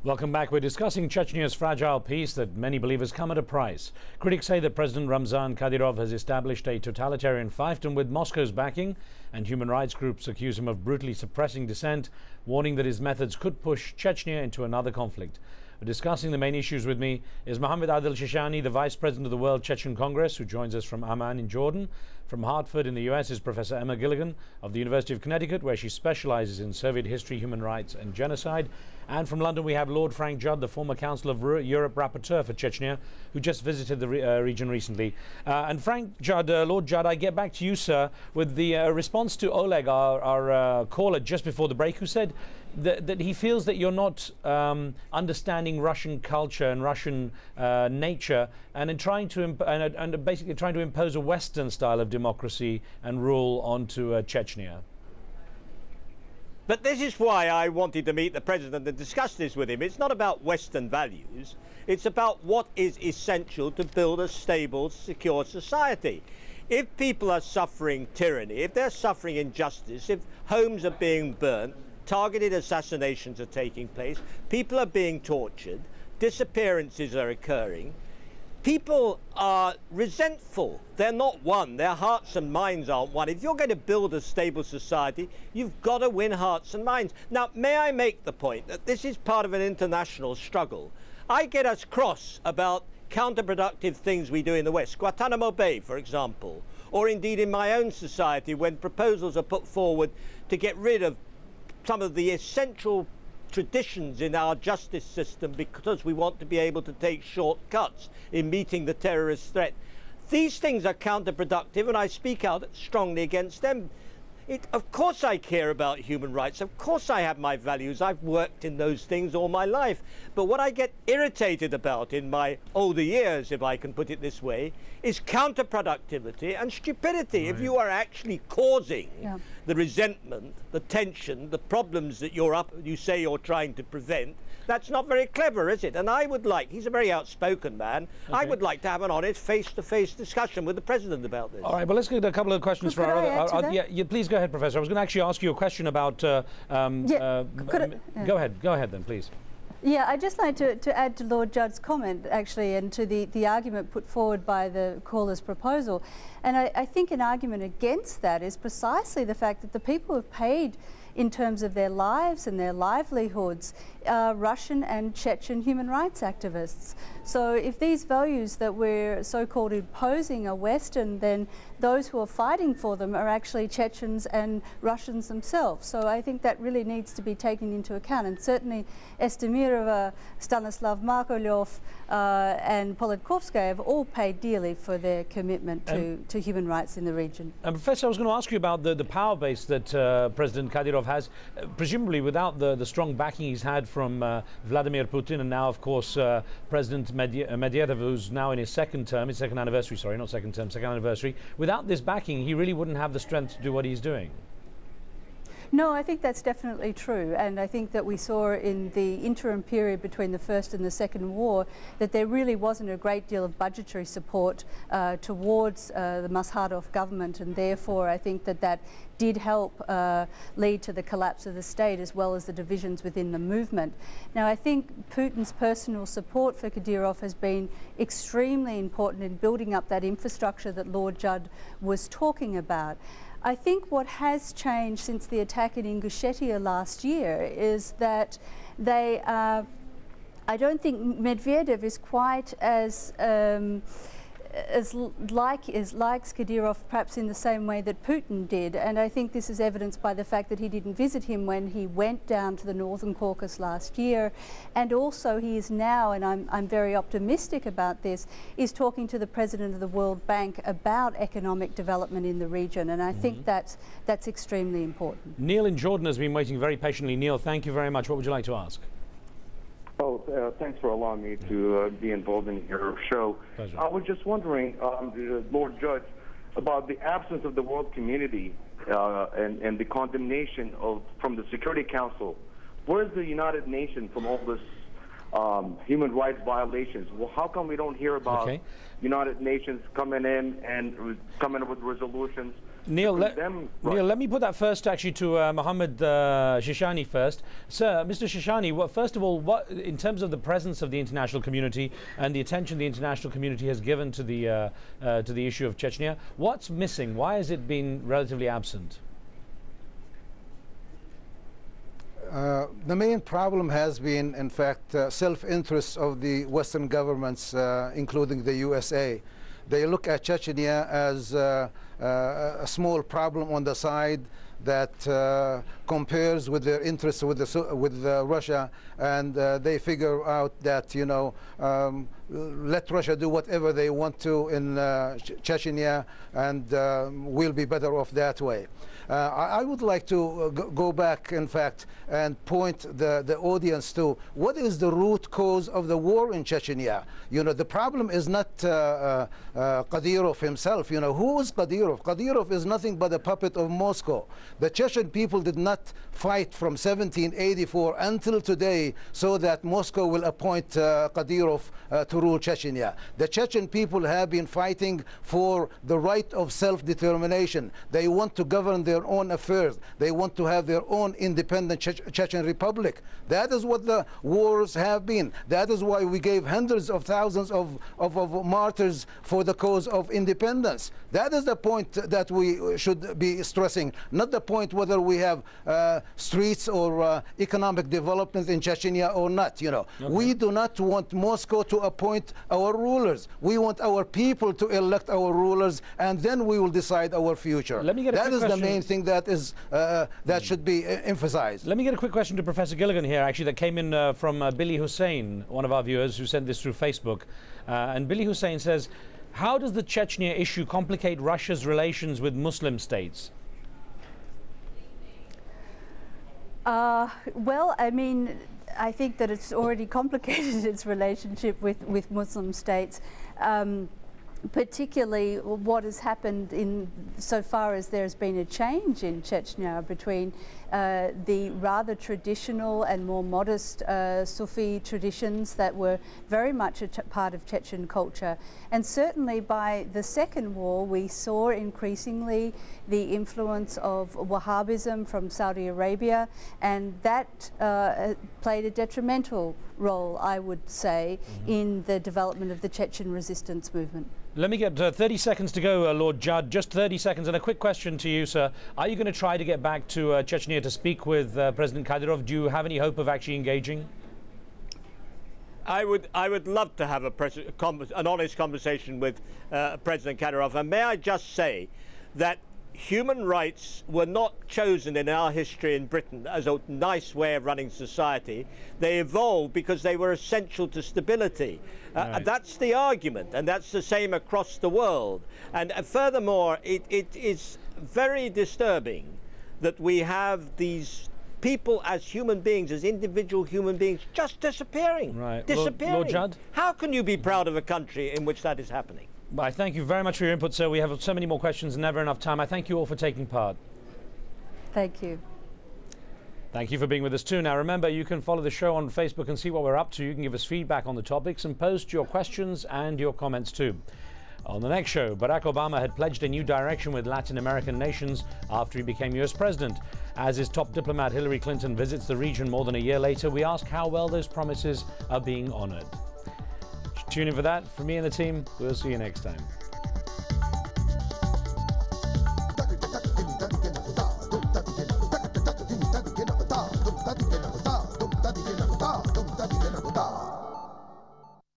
Welcome back. We're discussing Chechnya's fragile peace that many believe has come at a price. Critics say that President Ramzan Kadyrov has established a totalitarian fiefdom with Moscow's backing, and human rights groups accuse him of brutally suppressing dissent, warning that his methods could push Chechnya into another conflict. Discussing the main issues with me is Mohammed Adil Shishani, the Vice President of the World Chechen Congress, who joins us from Amman in Jordan. From Hartford in the US is Professor Emma Gilligan of the University of Connecticut, where she specializes in Soviet history, human rights and genocide. And from London we have Lord Frank Judd, the former Council of Europe Rapporteur for Chechnya, who just visited the region recently. And Frank Judd, Lord Judd, I get back to you, sir, with the response to Oleg, our caller just before the break, who said that he feels that you're not understanding Russian culture and Russian nature, and in trying to and basically trying to impose a Western style of democracy and rule onto Chechnya. But this is why I wanted to meet the president and discuss this with him. It's not about Western values. It's about what is essential to build a stable, secure society. If people are suffering tyranny, if they're suffering injustice, if homes are being burnt, targeted assassinations are taking place, people are being tortured, disappearances are occurring, people are resentful. They're not one. Their hearts and minds aren't one. If you're going to build a stable society, you've got to win hearts and minds. Now, may I make the point that this is part of an international struggle? I get us cross about counterproductive things we do in the West. Guantanamo Bay, for example, or indeed in my own society when proposals are put forward to get rid of some of the essential traditions in our justice system because we want to be able to take shortcuts in meeting the terrorist threat. These things are counterproductive, and I speak out strongly against them. Of course I care about human rights. Of course I have my values. I've worked in those things all my life. But what I get irritated about in my older years, if I can put it this way, is counterproductivity and stupidity. Right. If you are actually causing the resentment, the tension, the problems that you say you're trying to prevent, that's not very clever, is it? And I would like, he's a very outspoken man, I would like to have an honest face-to-face discussion with the president about this. All right, well, let's get a couple of questions for our other... Yeah, please go ahead, Professor. I was going to actually ask you a question about... Go ahead then, please. Yeah, I'd just like to add to Lord Judd's comment, actually, and to the argument put forward by the caller's proposal. And I think an argument against that is precisely the fact that the people who've paid in terms of their lives and their livelihoods are Russian and Chechen human rights activists. So if these values that we're so-called imposing are Western, then those who are fighting for them are actually Chechens and Russians themselves. So I think that really needs to be taken into account. And certainly Estemirova, Stanislav Markolyov and Politkovskaya have all paid dearly for their commitment to human rights in the region. Professor, I was going to ask you about the power base that President Kadyrov has, presumably without the strong backing he's had from Vladimir Putin, and now, of course, President Medvedev, who's now in his second anniversary, sorry, not second term, second anniversary. Without this backing, he really wouldn't have the strength to do what he's doing. No, I think that's definitely true, and I think that we saw in the interim period between the First and the Second War that there really wasn't a great deal of budgetary support towards the Maskhadov government, and therefore I think that did help lead to the collapse of the state as well as the divisions within the movement. Now, I think Putin's personal support for Kadyrov has been extremely important in building up that infrastructure that Lord Judd was talking about. I think what has changed since the attack in Ingushetia last year is that I don't think Medvedev is quite as likes Kadyrov perhaps in the same way that Putin did, and I think this is evidenced by the fact that he didn't visit him when he went down to the Northern Caucasus last year, and also he is now, and I'm very optimistic about this, is talking to the President of the World Bank about economic development in the region, and I think that's extremely important. Neil in Jordan has been waiting very patiently. Neil, thank you very much. What would you like to ask? Oh, thanks for allowing me to be involved in your show. Pleasure. I was just wondering, Lord Judge, about the absence of the world community and the condemnation from the Security Council. Where's the United Nations from all this human rights violations? Well, how come we don't hear about United Nations coming in and coming up with resolutions Neil, let me put that first actually to Mohammed Shishani first. Sir, Mr. Shishani, first of all, what, in terms of the presence of the international community and the attention the international community has given to the issue of Chechnya, what's missing? Why has it been relatively absent? The main problem has been, in fact, self-interest of the Western governments, including the USA. They look at Chechnya as a small problem on the side that compares with their interests with Russia, and they figure out that, you know, let Russia do whatever they want to in Chechnya, and we'll be better off that way. I would like to go back, in fact, and point the audience to what is the root cause of the war in Chechnya. You know, the problem is not Kadyrov himself. You know, who is Kadyrov? Kadyrov is nothing but a puppet of Moscow. The Chechen people did not fight from 1784 until today so that Moscow will appoint Kadyrov to rule Chechnya. The Chechen people have been fighting for the right of self-determination. They want to govern their own affairs. They want to have their own independent Chechen republic. That is what the wars have been. That is why we gave hundreds of thousands of martyrs for the cause of independence. That is the point that we should be stressing, not the point whether we have streets or economic development in Chechnya or not. You know, okay. We do not want Moscow to appoint our rulers. We want our people to elect our rulers, and then we will decide our future. Let me get a that is question. The main thing that is that should be emphasized. Let me get a quick question to Professor Gilligan here, actually, that came in from Billy Hussein, one of our viewers who sent this through Facebook. And Billy Hussein says, how does the Chechnya issue complicate Russia's relations with Muslim states? Well, I mean, I think that it's already complicated its relationship with Muslim states, particularly what has happened in so far as there's been a change in Chechnya between the rather traditional and more modest Sufi traditions that were very much a part of Chechen culture. And certainly by the Second War, we saw increasingly the influence of Wahhabism from Saudi Arabia, and that played a detrimental role, I would say, in the development of the Chechen resistance movement. Let me get 30 seconds to go, Lord Judd. Just 30 seconds. And a quick question to you, sir. Are you going to try to get back to Chechnya to speak with President Kadyrov? Do you have any hope of actually engaging? I would love to have an honest conversation with President Kadyrov. And may I just say that human rights were not chosen in our history in Britain as a nice way of running society. They evolved because they were essential to stability. Right. That's the argument, and that's the same across the world. And furthermore, it is very disturbing that we have these people as human beings, as individual human beings, just disappearing. Right. Disappearing. Lord Judd? How can you be proud of a country in which that is happening? I thank you very much for your input, sir. We have so many more questions and never enough time. I thank you all for taking part. Thank you. Thank you for being with us too. Now remember, you can follow the show on Facebook and see what we're up to. You can give us feedback on the topics and post your questions and your comments too. On the next show, Barack Obama had pledged a new direction with Latin American nations after he became US president. As his top diplomat Hillary Clinton visits the region more than a year later, we ask how well those promises are being honored. Tune in for that. From me and the team, we'll see you next time.